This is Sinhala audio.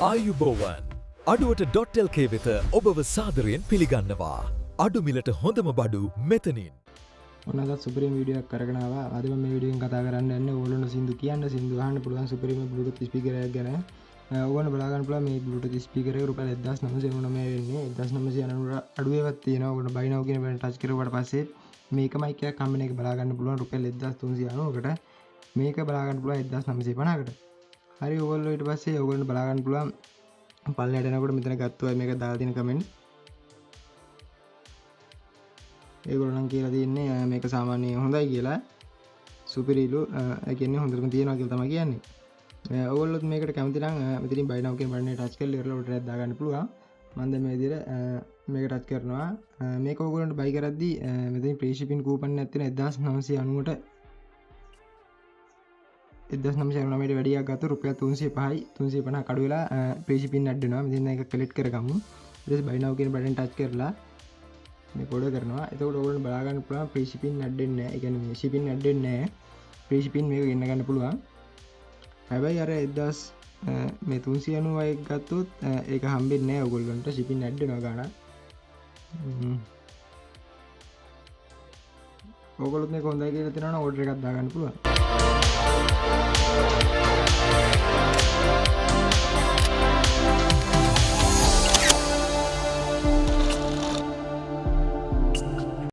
ආයුබෝවන් අඩුවට.lk වෙත ඔබව සාදරයෙන් පිළිගන්නවා. අඩු මිලට හොඳම බඩු මෙතනින්. ඔන්නද සුපිරිම වීඩියෝ එකක් කරගෙන ආවා. අද මම මේ වීඩියෝ එකෙන් කතා කරන්න යන්නේ ඕගොල්ලෝ සින්දු කියන්න සින්දු අහන්න පුළුවන් සුපිරිම බ්ලූටූත් ස්පීකර් එකක් ගැන. ඕගොල්ලෝ බලා ගන්න පුළුවන් මේ බ්ලූටූත් ස්පීකර් එක රුපියල් 1999 වෙන්නේ. 1999 අඩුවේවත් තියෙනවා. ඔයගොල්ලෝ බයි නව් කියන බටන් ටච් කරුවාට පස්සේ මේක මයික් එකක් කම්බින එක බලා ගන්න පුළුවන් රුපියල් 1390කට. මේක බලා ගන්න පුළුවන් 1950කට. හරි ඔයගොල්ලෝ ඊට පස්සේ ඔයගොල්ලෝ බලා ගන්න පුළුවන් පල්ලෙහාට යනකොට මෙතන ගත්තා මේක දාලා තියෙන කමෙන්ට් ඒගොල්ලෝ නම් කියලා තියෙන්නේ මේක සාමාන්‍ය හොඳයි කියලා සුපිරිලු ඒ කියන්නේ හොඳටම තියෙනවා කියලා තමයි කියන්නේ. ඔයගොල්ලොත් මේකට කැමති නම් මෙතනින් බයි නව් කියන බටන් එක ටච් කරලා ඉරලා උඩට දා ගන්න පුළුවන්. මම දැන් මේ විදිහට මේක ටච් කරනවා. මේක ඔයගොල්ලන්ට බයි කරද්දී මෙතනින් ෆ්‍රී ෂිපින් කූපන් එකක් තියෙනවා 1990ට 1999ට වැඩියක් ගත්ත රුපියල් 305යි 350 කඩු වෙලා ෆ්‍රී ෂිපින් ඇඩ් වෙනවා. මෙතන ඒක කලෙක්ට් කරගමු. ඊට පස්සේ බයි නව් කියන බටන් ටච් කරලා මේ පොඩ කරනවා. එතකොට ඔයගොල්ලන්ට බලා ගන්න පුළුවන් ෆ්‍රී ෂිපින් ඇඩ් වෙන්නේ නැහැ. ඒ කියන්නේ මේ ෂිපින් ඇඩ් වෙන්නේ නැහැ. ෆ්‍රී ෂිපින් මේක ගෙන්න ගන්න පුළුවන්. හැබැයි අර 1000 මේ 391 ගත්තොත් ඒක හම්බෙන්නේ නැහැ ඔයගොල්ලන්ට. ෂිපින් ඇඩ් වෙනවා ගාණක්. ඔයගොල්ලොත් මේක හොඳයි කියලා හිතනවා නම් ඕඩර් එකක් දාගන්න පුළුවන්.